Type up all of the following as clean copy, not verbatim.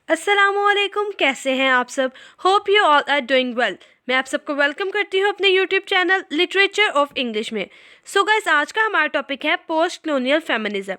अस्सलामुअलैकुम, कैसे हैं आप सब। Hope you all are doing well. मैं आप सबको वेलकम करती हूँ अपने YouTube channel literature of English में। सो गाइस, आज का हमारा टॉपिक है post colonial feminism.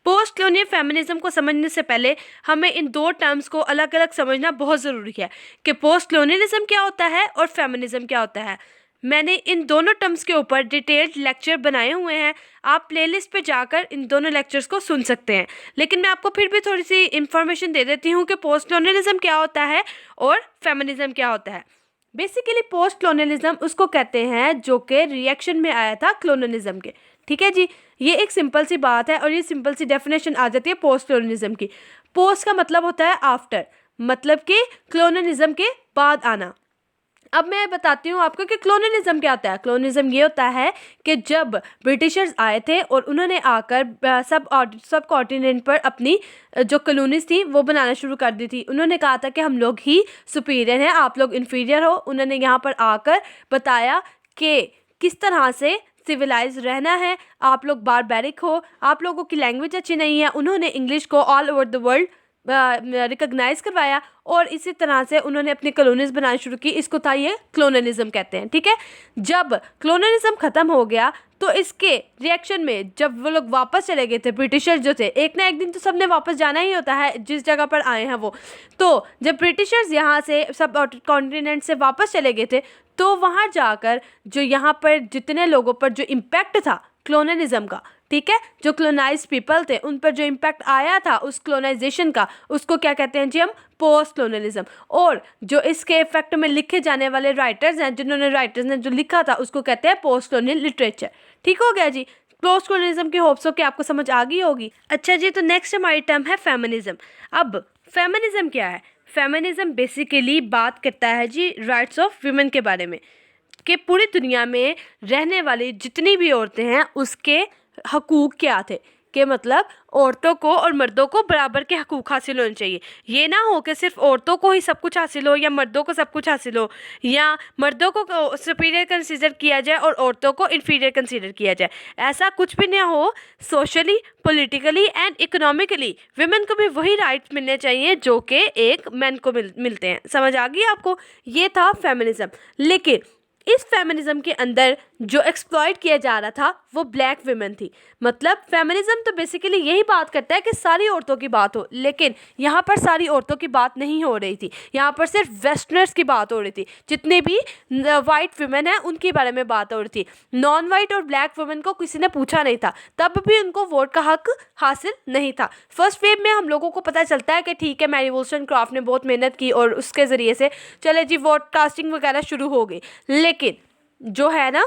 Post colonial feminism को समझने से पहले हमें इन दो टर्म्स को अलग अलग समझना बहुत ज़रूरी है कि पोस्ट कलोनियलिज्म क्या होता है और फेमिनिज्म क्या होता है। मैंने इन दोनों टर्म्स के ऊपर डिटेल्ड लेक्चर बनाए हुए हैं, आप प्लेलिस्ट पे जाकर इन दोनों लेक्चर्स को सुन सकते हैं। लेकिन मैं आपको फिर भी थोड़ी सी इन्फॉर्मेशन दे देती हूँ कि पोस्ट कलोनियलिज्म क्या होता है और फेमिनिज्म क्या होता है। बेसिकली पोस्ट कलोनियलिज्म उसको कहते हैं जो कि रिएक्शन में आया था कलोनियलिज्म के। ठीक है जी, ये एक सिंपल सी बात है और ये सिंपल सी डेफिनेशन आ जाती है पोस्ट कलोनियलिज्म की। पोस्ट का मतलब होता है आफ्टर, मतलब कि कलोनियलिज्म के बाद आना। अब मैं बताती हूँ आपको कि कलोनियलिज्म क्या होता है। कलोनियलिज्म ये होता है कि जब ब्रिटिशर्स आए थे और उन्होंने आकर सब कॉन्टिनेंट पर अपनी जो कॉलोनीज थी वो बनाना शुरू कर दी थी। उन्होंने कहा था कि हम लोग ही सुपीरियर हैं, आप लोग इन्फीरियर हो। उन्होंने यहाँ पर आकर बताया कि किस तरह से सिविलाइज रहना है, आप लोग बारबैरिक हो, आप लोगों की लैंग्वेज अच्छी नहीं है। उन्होंने इंग्लिश को all over the world recognise करवाया और इसी तरह से उन्होंने अपनी कॉलोनीज बनानी शुरू की। इसको था ये कलोनियलिज्म कहते हैं। ठीक है, जब कलोनियलिज्म ख़त्म हो गया तो इसके रिएक्शन में जब वो लोग वापस चले गए थे, ब्रिटिशर्स जो थे, एक ना एक दिन तो सबने वापस जाना ही होता है जिस जगह पर आए हैं वो। तो जब ब्रिटिशर्स यहाँ से सब कॉन्टिनेंट से वापस चले गए थे तो वहाँ जाकर जो यहाँ पर जितने लोगों पर जो इम्पैक्ट था कलोनियलिज्म का, ठीक है, जो क्लोनाइज पीपल थे उन पर जो इम्पैक्ट आया था उस क्लोनाइजेशन का, उसको क्या कहते हैं जी हम, पोस्ट कलोनियलिज्म। और जो इसके इफेक्ट में लिखे जाने वाले राइटर्स हैं, राइटर्स ने जो लिखा था उसको कहते हैं पोस्ट कलोनियल लिटरेचर। ठीक हो गया जी, पोस्ट कलोनियलिज्म की होप्स हो कि आपको समझ आ गई होगी। अच्छा जी, तो नेक्स्ट हमारी टर्म है फेमिनिज्म। अब फेमिनिज्म क्या है। फेमिनिज्म बेसिकली बात करता है जी राइट्स ऑफ वीमेन के बारे में, कि पूरी दुनिया में रहने वाली जितनी भी औरतें हैं उसके हकूक़ क्या थे, कि मतलब औरतों को और मर्दों को बराबर के हकूक़ हासिल होने चाहिए। ये ना हो कि सिर्फ औरतों को ही सब कुछ हासिल हो या मर्दों को सब कुछ हासिल हो, या मर्दों को सुपीरियर कंसीडर किया जाए और औरतों को इन्फीरियर कंसीडर किया जाए। ऐसा कुछ भी ना हो। Socially, politically and economically women को भी वही राइट्स मिलने चाहिए जो कि एक मैन को मिलते हैं। समझ आ गई आपको। ये था फेमिनिज्म। लेकिन इस फेमिनिज्म के अंदर जो एक्सप्लॉइट किया जा रहा था वो ब्लैक विमेन थी। मतलब फेमिनिज्म तो बेसिकली यही बात करता है कि सारी औरतों की बात हो, लेकिन यहाँ पर सारी औरतों की बात नहीं हो रही थी। यहाँ पर सिर्फ वेस्टर्नर्स की बात हो रही थी। जितने भी वाइट विमेन हैं उनके बारे में बात हो रही थी। नॉन वाइट और ब्लैक वुमेन को किसी ने पूछा नहीं था, तब भी उनको वोट का हक हासिल नहीं था। फर्स्ट वेव में हम लोगों को पता चलता है कि ठीक है, मैरी वोllstonecraft ने बहुत मेहनत की और उसके ज़रिए से चले जी वोट कास्टिंग वगैरह शुरू हो गई। लेकिन जो है ना,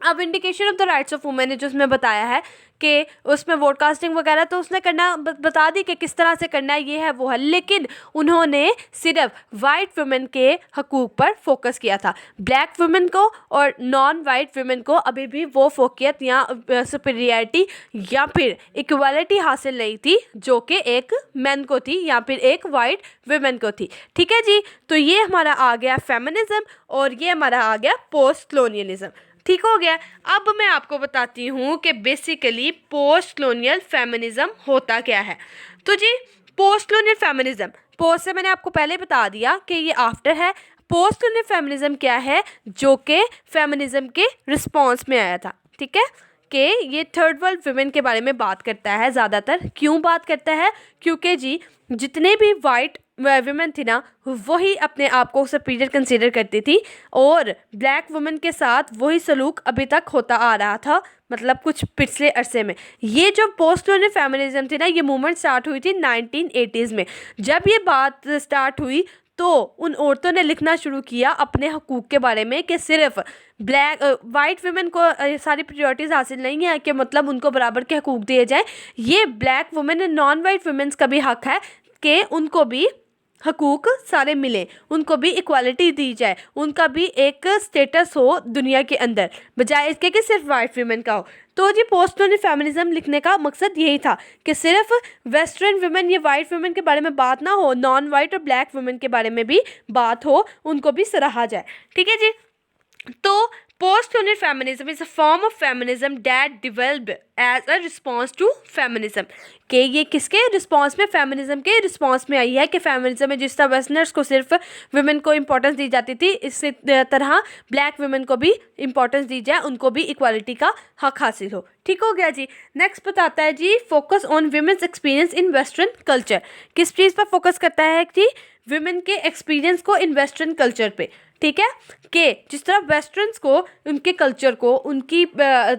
अब indication of the rights of women ने जो उसमें बताया है कि उसमें वोट कास्टिंग वगैरह तो उसने करना बता दी कि किस तरह से करना है, ये है वो है। लेकिन उन्होंने सिर्फ वाइट वुमेन के हकूक़ पर फोकस किया था। ब्लैक वुमेन को और नॉन वाइट वुमेन को अभी भी वो फोकियत या सुपीरियरिटी या फिर इक्वालिटी हासिल नहीं थी जो कि एक मैन को थी या फिर एक वाइट वुमेन को थी। ठीक है जी, तो ये हमारा आ गया फेमिनिज्म और ये हमारा आ गया पोस्ट कलोनियलिज्म। ठीक हो गया। अब मैं आपको बताती हूँ कि बेसिकली पोस्ट कलोनियल फेमिनिज्म होता क्या है। तो जी, पोस्ट कलोनियल फेमिनिज्म, पोस्ट से मैंने आपको पहले बता दिया कि ये आफ्टर है। पोस्ट कलोनियल फेमिनिज्म क्या है, जो कि फेमिनिज्म के रिस्पॉन्स में आया था। ठीक है, कि ये थर्ड वर्ल्ड वुमेन के बारे में बात करता है ज़्यादातर। क्यों बात करता है, क्योंकि जी जितने भी वाइट वुमेन थी ना वही अपने आप को सुपीरियर कंसीडर करती थी और ब्लैक वुमेन के साथ वही सलूक अभी तक होता आ रहा था, मतलब कुछ पिछले अरसे में। ये जो पोस्ट कलोनियल फेमिनिज्म थी ना, ये मूवमेंट स्टार्ट हुई थी 1980s में। जब ये बात स्टार्ट हुई तो उन औरतों ने लिखना शुरू किया अपने हकूक़ के बारे में कि सिर्फ वाइट वुमेन को सारी प्रायोरिटीज़ हासिल नहीं है, कि मतलब उनको बराबर के हकूक़ दिए जाएँ। ये black women and non white women's का भी हक है कि उनको भी हकूक़ सारे मिले, उनको भी इक्वालिटी दी जाए, उनका भी एक स्टेटस हो दुनिया के अंदर, बजाय इसके कि सिर्फ वाइट वुमेन का हो। तो जी पोस्ट कलोनियल फेमिनिज्म लिखने का मकसद यही था कि सिर्फ वेस्टर्न वुमेन या वाइट वुमेन के बारे में बात ना हो, नॉन वाइट और ब्लैक वुमेन के बारे में भी बात हो, उनको भी सराहा जाए। ठीक है जी, तो Post-colonial feminism is a form of feminism that developed as a response to feminism. कि ये किसके रिस्पॉन्स में, फेमिनिज्म के रिस्पॉन्स में आई है कि फेमिनिज्म में जिस तरह वेस्टर्नर्स को सिर्फ वुमेन को इंपॉर्टेंस दी जाती थी, इसी तरह ब्लैक वुमेन को भी इंपॉर्टेंस दी जाए, उनको भी इक्वालिटी का हक हासिल हो। ठीक हो गया जी। नेक्स्ट बताता है जी focus on women's experience in western culture. किस चीज़ पर फोकस करता है जी? वुमेन के एक्सपीरियंस को इन वेस्टर्न कल्चर पे। ठीक है, कि जिस तरह वेस्टर्न्स को उनके कल्चर को, उनकी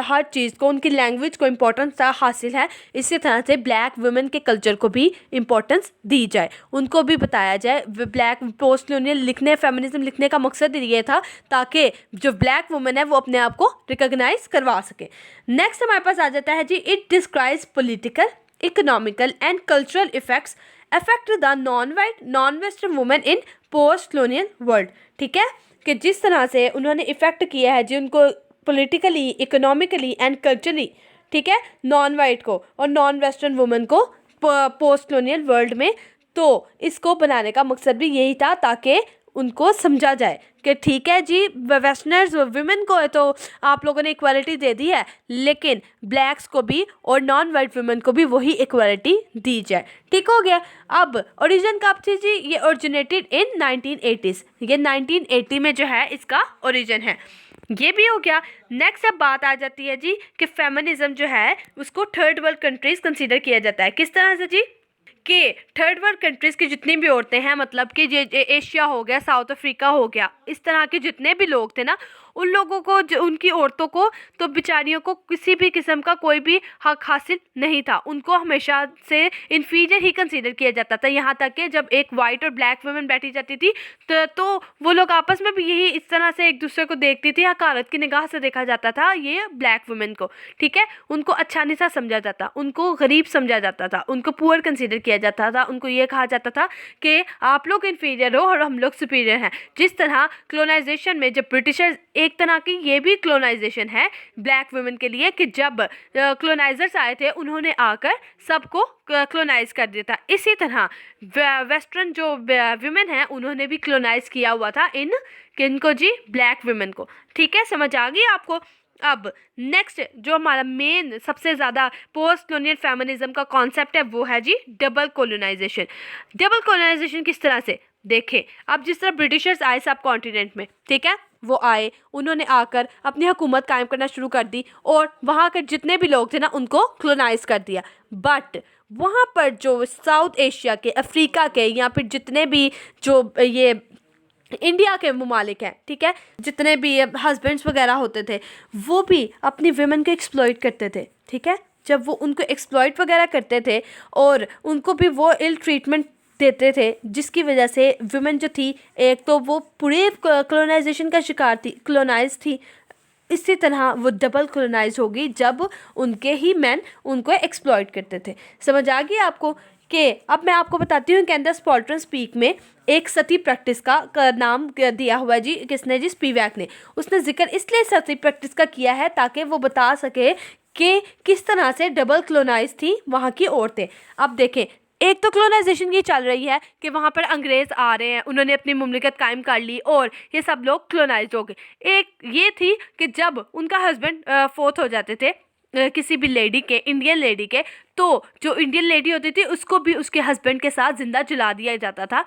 हर चीज़ को, उनकी लैंग्वेज को इम्पोर्टेंस हासिल है, इसी तरह से ब्लैक वुमेन के कल्चर को भी इम्पोर्टेंस दी जाए, उनको भी बताया जाए। ब्लैक पोस्ट कॉलोनियल लिखने, फेमिनिज्म लिखने का मकसद ये था ताकि जो ब्लैक वुमेन है वो अपने आप को रिकॉग्नाइज करवा सके। नेक्स्ट हमारे पास आ जाता है जी it describes political, economical and cultural effects affect the non white, non western women in post colonial world. ठीक है, कि जिस तरह से उन्होंने इफ़ेक्ट किया है जी उनको पॉलिटिकली, इकोनॉमिकली एंड कल्चरली, ठीक है, नॉन वाइट को और नॉन वेस्टर्न वुमेन को पोस्ट कॉलोनियल वर्ल्ड में। तो इसको बनाने का मकसद भी यही था ताकि उनको समझा जाए कि ठीक है जी, वेस्टर्नर्स वुमेन को है तो आप लोगों ने इक्वालिटी दे दी है, लेकिन ब्लैक्स को भी और नॉन वाइट वुमेन को भी वही इक्वालिटी दी जाए। ठीक हो गया। अब ओरिजिन कब थी जी? ये ओरिजिनेटेड इन 1980s। ये 1980 में जो है इसका ओरिजिन है। ये भी हो गया। नेक्स्ट अब बात आ जाती है जी कि फेमिनिज्म जो है उसको थर्ड वर्ल्ड कंट्रीज कंसीडर किया जाता है। किस तरह से जी? कि थर्ड वर्ल्ड कंट्रीज़ की जितनी भी औरतें हैं, मतलब कि एशिया हो गया, साउथ अफ्रीका हो गया, इस तरह के जितने भी लोग थे ना, उन लोगों को, उनकी औरतों को तो बेचारियों को किसी भी किस्म का कोई भी हक हासिल नहीं था। उनको हमेशा से इन्फीरियर ही कंसीडर किया जाता था। यहाँ तक कि जब एक वाइट और ब्लैक वुमेन बैठी जाती थी तो वो लोग आपस में भी यही इस तरह से एक दूसरे को देखती थी, हकारत की निगाह से देखा जाता था ये ब्लैक वुमेन को। ठीक है, उनको अच्छा नहीं सा समझा जाता, उनको गरीब समझा जाता था, उनको पुअर कंसीडर किया जाता था, उनको ये कहा जाता था कि आप लोग इन्फीरियर हो और हम लोग सुपीरियर हैं। जिस तरह कॉलोनाइजेशन में जब ब्रिटिशर्स, एक तरह की ये भी कॉलोनाइजेशन है ब्लैक वुमेन के लिए, कि जब कॉलोनाइजर्स आए थे उन्होंने आकर सबको कॉलोनाइज कर दिया था। इसी तरह वेस्टर्न जो वुमेन हैं उन्होंने भी कॉलोनाइज किया हुआ था किनको जी? ब्लैक वुमेन को। ठीक है, समझ आ गई आपको? अब नेक्स्ट जो हमारा मेन सबसे ज़्यादा पोस्ट कॉलोनियल फेमिनिज्म का कॉन्सेप्ट है वो है जी डबल कॉलोनाइजेशन। डबल कॉलोनाइजेशन किस तरह से? देखें, अब जिस तरह ब्रिटिशर्स आए सब कॉन्टिनेंट में, ठीक है, वो आए, उन्होंने आकर अपनी हुकूमत कायम करना शुरू कर दी और वहाँ के जितने भी लोग थे ना उनको कॉलोनाइज कर दिया। बट वहाँ पर जो साउथ एशिया के, अफ्रीका के, या फिर जितने भी जो ये इंडिया के ममालिक हैं, ठीक है, जितने भी हस्बैंड्स वगैरह होते थे वो भी अपनी वुमेन को एक्सप्लॉइट करते थे। ठीक है, जब वो उनको एक्सप्लॉइट वगैरह करते थे और उनको भी वो इल ट्रीटमेंट देते थे, जिसकी वजह से वुमेन जो थी, एक तो वो पूरे कॉलोनाइजेशन का शिकार थी, कॉलोनाइज थी, इसी तरह वो डबल कॉलोनाइज होगी जब उनके ही मैन उनको एक्सप्लॉइट करते थे। समझ आ गई आपको? कि अब मैं आपको बताती हूँ कैंडस पॉल्ट्रन स्पीक में एक सती प्रैक्टिस का नाम दिया हुआ है जी, किसने जी? स्पीवैक ने। उसने जिक्र इसलिए सती प्रैक्टिस का किया है ताकि वो बता सके कि किस तरह से डबल कॉलोनाइज थी वहाँ की औरतें। अब देखें, एक तो कॉलोनाइजेशन ये चल रही है कि वहाँ पर अंग्रेज़ आ रहे हैं, उन्होंने अपनी मुमलिकत कायम कर ली और ये सब लोग कॉलोनाइज हो गए। एक ये थी कि जब उनका हस्बैंड फोर्थ हो जाते थे किसी भी लेडी के, इंडियन लेडी के, तो जो इंडियन लेडी होती थी उसको भी उसके हस्बैंड के साथ ज़िंदा जला दिया जाता था।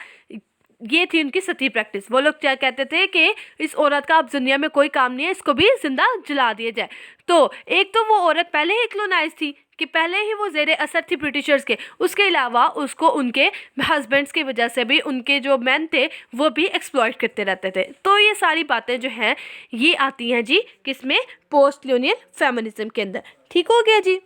ये थी उनकी सती प्रैक्टिस। वो लोग क्या कहते थे कि इस औरत का अब दुनिया में कोई काम नहीं है, इसको भी जिंदा जला दिया जाए। तो एक तो वो औरत पहले ही कॉलोनाइज थी कि पहले ही वो ज़ेरे असर थी ब्रिटिशर्स के, उसके अलावा उसको उनके हस्बैंड्स की वजह से भी उनके जो मैन थे वो भी एक्सप्लॉइट करते रहते थे। तो ये सारी बातें जो हैं ये आती हैं जी किसमें? पोस्ट कॉलोनियल फेमिनिज्म के अंदर। ठीक हो गया जी?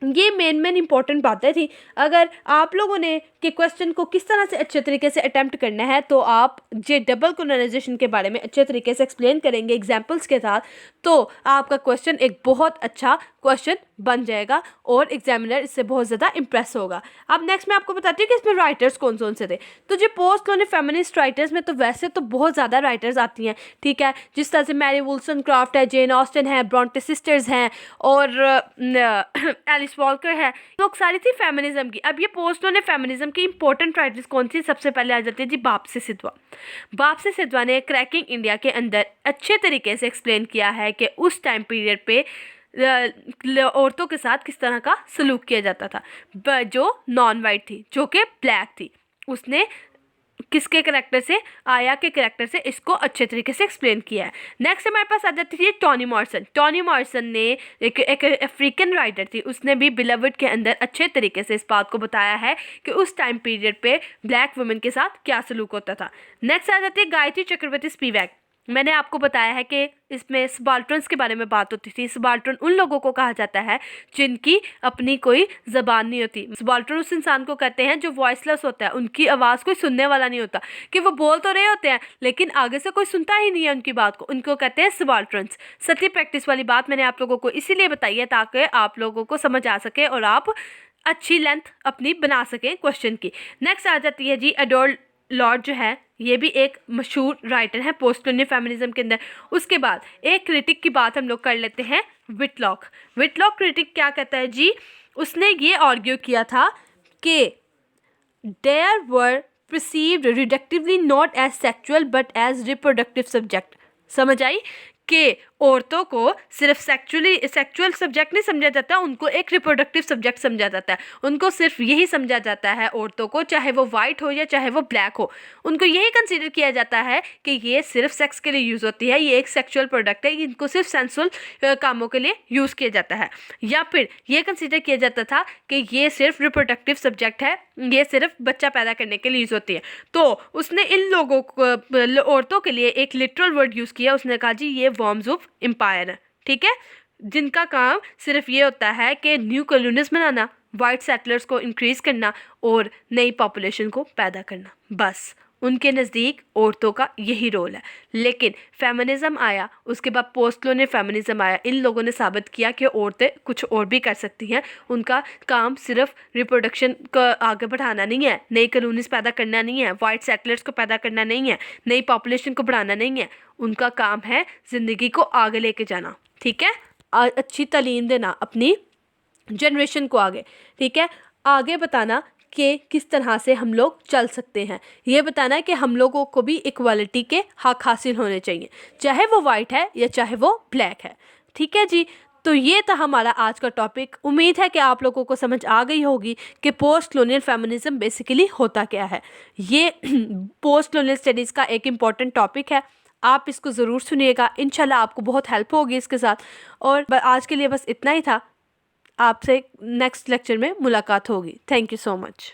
ये मेन इंपॉर्टेंट बातें थी। अगर आप लोगों ने कि क्वेश्चन को किस तरह से अच्छे तरीके से अटेम्प्ट करना है तो आप जे डबल कॉलोनाइजेशन के बारे में अच्छे तरीके से एक्सप्लेन करेंगे एग्जांपल्स के साथ, तो आपका क्वेश्चन एक बहुत अच्छा क्वेश्चन बन जाएगा और एग्जामिनर इससे बहुत ज़्यादा इंप्रेस होगा। अब नेक्स्ट मैं आपको बताती हूँ कि इसमें राइटर्स कौन कौन से थे। तो जो पोस्ट कॉलोनियल फेमिनिस्ट राइटर्स में तो वैसे तो बहुत ज़्यादा राइटर्स आती हैं, ठीक है, जिस तरह से मैरी वुलस्टनक्राफ्ट है, जेन ऑस्टन है, ब्रॉन्टे सिस्टर्स हैं और एलिस वॉल्कर है, लोग सारी थी फेमिनिज्म की। अब ये पोस्ट कॉलोनियल फेमिनिज्म की इंपॉर्टेंट राइटर्स कौन सी सबसे पहले आ जाती है जी, वापसी सिद्धवा। वापसी सिद्धवा ने क्रैकिंग इंडिया के अंदर अच्छे तरीके से एक्सप्लेन किया है कि उस टाइम पीरियड पे औरतों के साथ किस तरह का सलूक किया जाता था, जो नॉन वाइट थी, जो कि ब्लैक थी। उसने किसके करेक्टर से, आया के करेक्टर से इसको अच्छे तरीके से एक्सप्लेन किया है। नेक्स्ट हमारे पास आ जाती है टॉनी मॉर्सन। टॉनी मॉर्सन ने एक अफ्रीकन राइटर थी, उसने भी बिलवड के अंदर अच्छे तरीके से इस बात को बताया है कि उस टाइम पीरियड पे ब्लैक वुमेन के साथ क्या सलूक होता था। नेक्स्ट आ जाती है गायत्री चक्रवर्ती स्पिवैक। मैंने आपको बताया है कि इसमें सबाल्टर्न्स के बारे में बात होती थी। सबाल्टर्न उन लोगों को कहा जाता है जिनकी अपनी कोई ज़बान नहीं होती। सबाल्टर्न उस इंसान को कहते हैं जो वॉइसलेस होता है, उनकी आवाज़ कोई सुनने वाला नहीं होता, कि वो बोल तो रहे होते हैं लेकिन आगे से कोई सुनता ही नहीं है उनकी बात को, उनको कहते हैं सबाल्टर्न्स। सत्य प्रैक्टिस वाली बात मैंने आप लोगों को इसीलिए बताई है ताकि आप लोगों को समझ आ सके और आप अच्छी लेंथ अपनी बना सकें क्वेश्चन की। नेक्स्ट आ जाती है जी एडोल्ड लॉर्ड, जो है ये भी एक मशहूर राइटर है पोस्ट कॉलोनियल फेमिनिज्म के अंदर। उसके बाद एक क्रिटिक की बात हम लोग कर लेते हैं, विटलॉक। विटलॉक क्रिटिक क्या कहता है जी, उसने ये आर्ग्यू किया था कि there were perceived reductively not as sexual but as reproductive subject। समझ आई कि औरतों को सिर्फ सेक्चुअल सब्जेक्ट नहीं समझा जाता, उनको एक रिप्रोडक्टिव सब्जेक्ट समझा जाता है। उनको सिर्फ यही समझा जाता है औरतों को, चाहे वो वाइट हो या चाहे वो ब्लैक हो, उनको यही कंसीडर किया जाता है कि ये सिर्फ सेक्स के लिए यूज़ होती है, ये एक सेक्चुअल प्रोडक्ट है, इनको सिर्फ सेंसुअल कामों के लिए यूज़ किया जाता है। या फिर ये कंसीडर किया जाता था कि ये सिर्फ रिप्रोडक्टिव सब्जेक्ट है, ये सिर्फ बच्चा पैदा करने के लिए यूज़ होती है। तो उसने इन लोगों को, औरतों के लिए एक लिटरल वर्ड यूज़ किया। उसने कहा जी ये वर्म्स ऑफ एम्पायर है, ठीक है, जिनका काम सिर्फ ये होता है कि न्यू कॉलोनीज बनाना, वाइट सेटलर्स को इंक्रीज करना और नई पॉपुलेशन को पैदा करना। बस उनके नज़दीक औरतों का यही रोल है। लेकिन फेमिनिज्म आया, उसके बाद पोस्ट कॉलोनियल फेमिनिज्म आया, इन लोगों ने साबित किया कि औरतें कुछ और भी कर सकती हैं। उनका काम सिर्फ रिप्रोडक्शन को आगे बढ़ाना नहीं है, नई कॉलोनीज पैदा करना नहीं है, वाइट सेटलर्स को पैदा करना नहीं है, नई पॉपुलेशन को बढ़ाना नहीं है। उनका काम है ज़िंदगी को आगे लेके जाना, ठीक है, अच्छी तालीम देना अपनी जनरेशन को आगे, ठीक है, आगे बताना कि किस तरह से हम लोग चल सकते हैं, ये बताना है कि हम लोगों को भी इक्वालिटी के हक हासिल होने चाहिए, चाहे वो वाइट है या चाहे वो ब्लैक है, ठीक है जी। तो ये था हमारा आज का टॉपिक। उम्मीद है कि आप लोगों को समझ आ गई होगी कि पोस्ट कॉलोनियल फेमिनिज्म बेसिकली होता क्या है। ये पोस्ट कॉलोनियल स्टडीज़ का एक इम्पॉर्टेंट टॉपिक है, आप इसको ज़रूर सुनिएगा, इंशाल्लाह आपको बहुत हेल्प होगी इसके साथ। और आज के लिए बस इतना ही था, आपसे नेक्स्ट लेक्चर में मुलाकात होगी। Thank you so much.